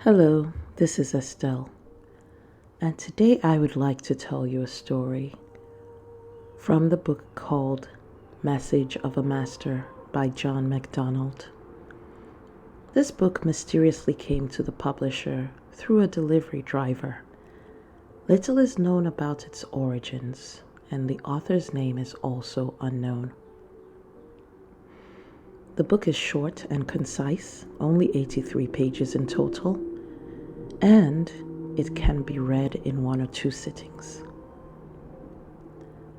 Hello, this is Estelle, and today I would like to tell you a story from the book called Message of a Master by John McDonald. This book mysteriously came to the publisher through a delivery driver. Little is known about its origins, and the author's name is also unknown. The book is short and concise, only 83 pages in total, and it can be read in 1 or 2 sittings.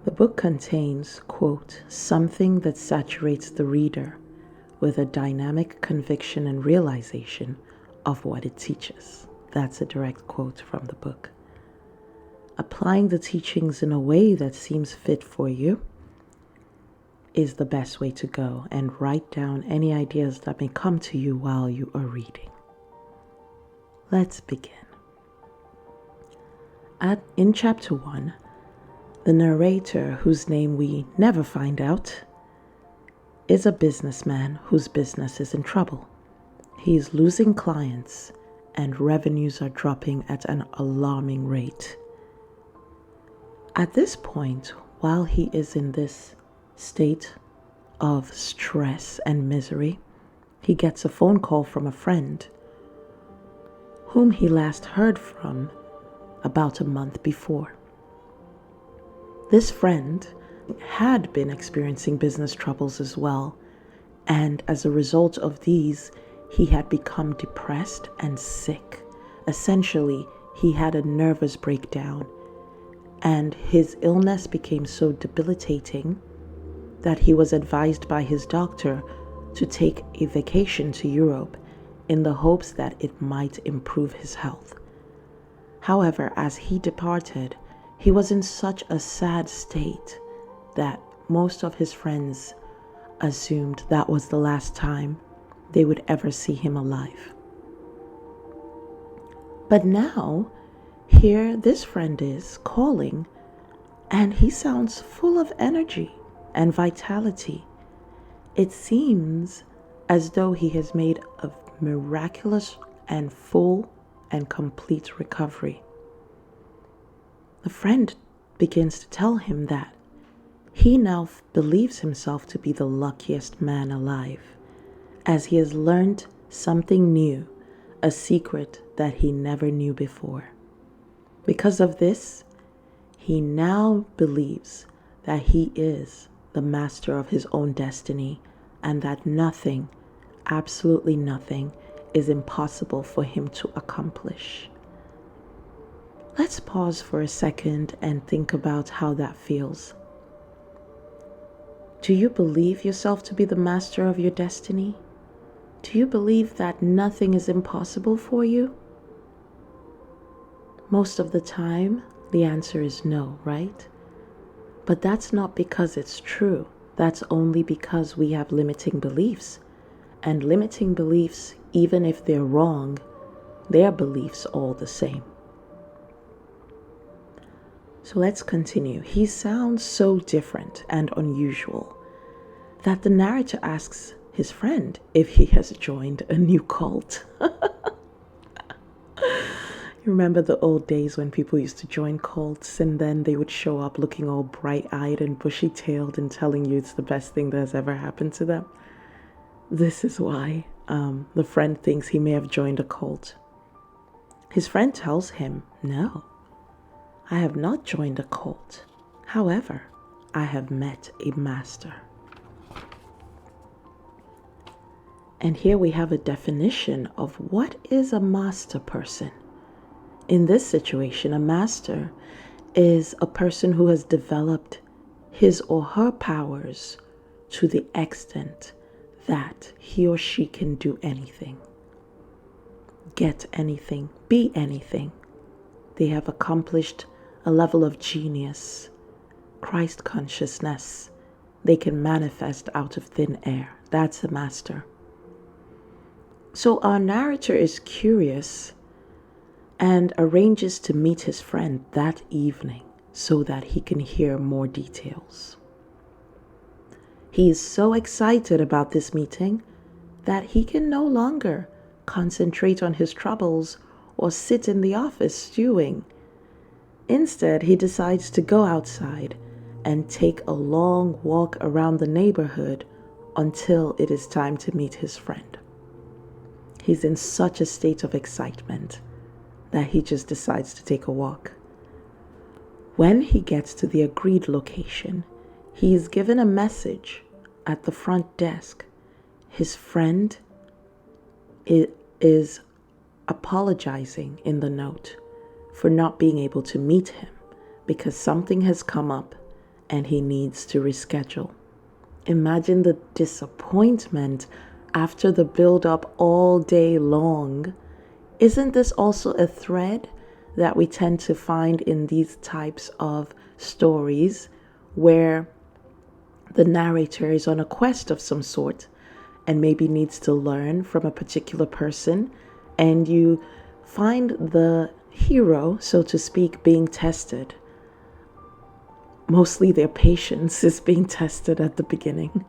The book contains, quote, something that saturates the reader with a dynamic conviction and realization of what it teaches. That's a direct quote from the book. Applying the teachings in a way that seems fit for you is the best way to go, and write down any ideas that may come to you while you are reading. Let's begin. In chapter 1, the narrator, whose name we never find out, is a businessman whose business is in trouble. He is losing clients and revenues are dropping at an alarming rate. At this point, while he is in this state of stress and misery, he gets a phone call from a friend whom he last heard from about a month before. This friend had been experiencing business troubles as well, and as a result of these, he had become depressed and sick. Essentially, he had a nervous breakdown, and his illness became so debilitating that he was advised by his doctor to take a vacation to Europe in the hopes that it might improve his health. However, as he departed, he was in such a sad state that most of his friends assumed that was the last time they would ever see him alive. But now, here this friend is calling, and he sounds full of energy and vitality. It seems as though he has made a miraculous and full and complete recovery. The friend begins to tell him that he now believes himself to be the luckiest man alive, as he has learned something new, a secret that he never knew before. Because of this, he now believes that he is the master of his own destiny, and that nothing, absolutely nothing, is impossible for him to accomplish. Let's pause for a second and think about how that feels. Do you believe yourself to be the master of your destiny? Do you believe that nothing is impossible for you? Most of the time, the answer is no, right? But that's not because it's true. That's only because we have limiting beliefs. And limiting beliefs, even if they're wrong, they're beliefs all the same. So let's continue. He sounds so different and unusual that the narrator asks his friend if he has joined a new cult. You remember the old days when people used to join cults and then they would show up looking all bright-eyed and bushy-tailed and telling you it's the best thing that has ever happened to them? This is why the friend thinks he may have joined a cult. His friend tells him, no, I have not joined a cult. However, I have met a master. And here we have a definition of what is a master person. In this situation, a master is a person who has developed his or her powers to the extent that he or she can do anything, get anything, be anything. They have accomplished a level of genius, Christ consciousness. They can manifest out of thin air. That's a master. So our narrator is curious and arranges to meet his friend that evening so that he can hear more details. He is so excited about this meeting that he can no longer concentrate on his troubles, or sit in the office stewing. Instead, he decides to go outside and take a long walk around the neighborhood until it is time to meet his friend. He's in such a state of excitement that he just decides to take a walk. When he gets to the agreed location, he is given a message at the front desk. His friend is apologizing in the note for not being able to meet him because something has come up and he needs to reschedule. Imagine the disappointment after the build-up all day long. Isn't this also a thread that we tend to find in these types of stories where the narrator is on a quest of some sort and maybe needs to learn from a particular person, and you find the hero, so to speak, being tested? Mostly their patience is being tested at the beginning.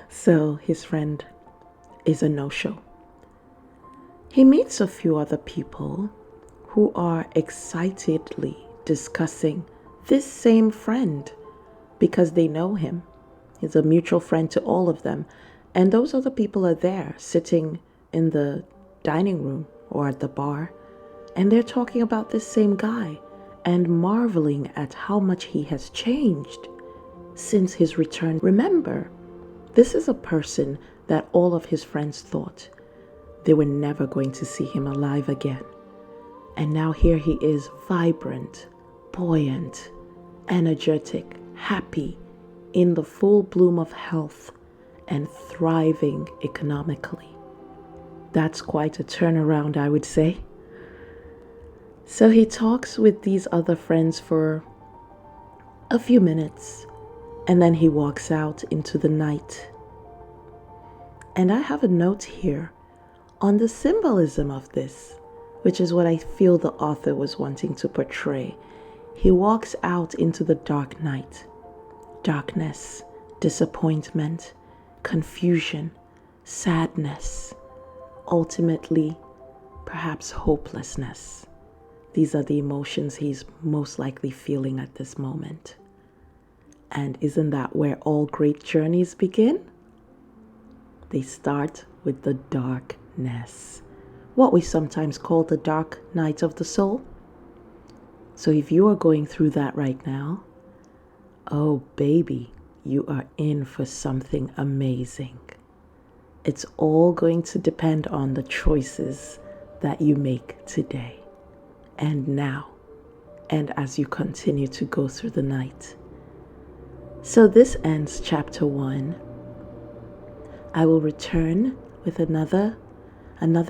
So his friend is a no-show. He meets a few other people who are excitedly discussing this same friend because they know him. He's a mutual friend to all of them. And those other people are there sitting in the dining room or at the bar, and they're talking about this same guy and marveling at how much he has changed since his return. Remember, this is a person that all of his friends thought they were never going to see him alive again. And now here he is, vibrant, buoyant, energetic, happy, in the full bloom of health, and thriving economically. That's quite a turnaround, I would say. So he talks with these other friends for a few minutes, and then he walks out into the night. And I have a note here on the symbolism of this, which is what I feel the author was wanting to portray. He walks out into the dark night. Darkness, disappointment, confusion, sadness, ultimately, perhaps hopelessness. These are the emotions he's most likely feeling at this moment. And isn't that where all great journeys begin? They start with the darkness, what we sometimes call the dark night of the soul. So if you are going through that right now, oh baby, you are in for something amazing. It's all going to depend on the choices that you make today and now, and as you continue to go through the night. So this ends chapter 1. I will return with another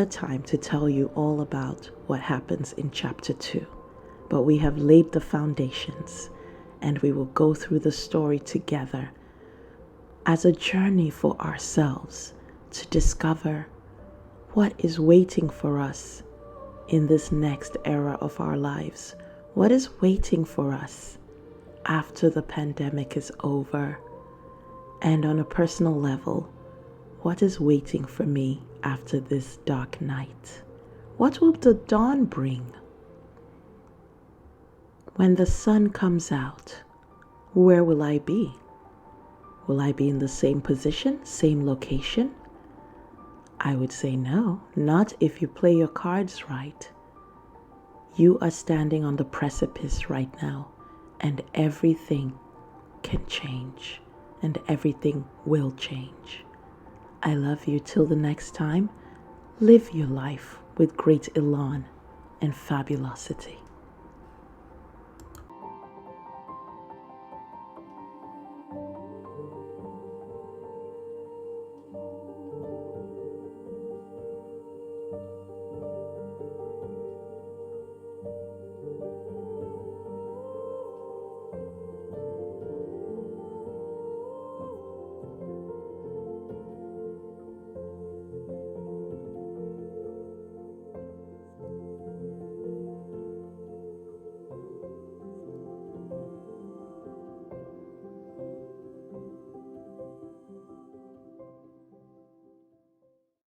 time to tell you all about what happens in chapter 2. But we have laid the foundations, and we will go through the story together as a journey for ourselves to discover what is waiting for us in this next era of our lives. What is waiting for us after the pandemic is over? And on a personal level, what is waiting for me after this dark night? What will the dawn bring? When the sun comes out, where will I be? Will I be in the same position, same location? I would say no, not if you play your cards right. You are standing on the precipice right now, and everything can change, and everything will change. I love you. Till the next time, live your life with great elan and fabulosity.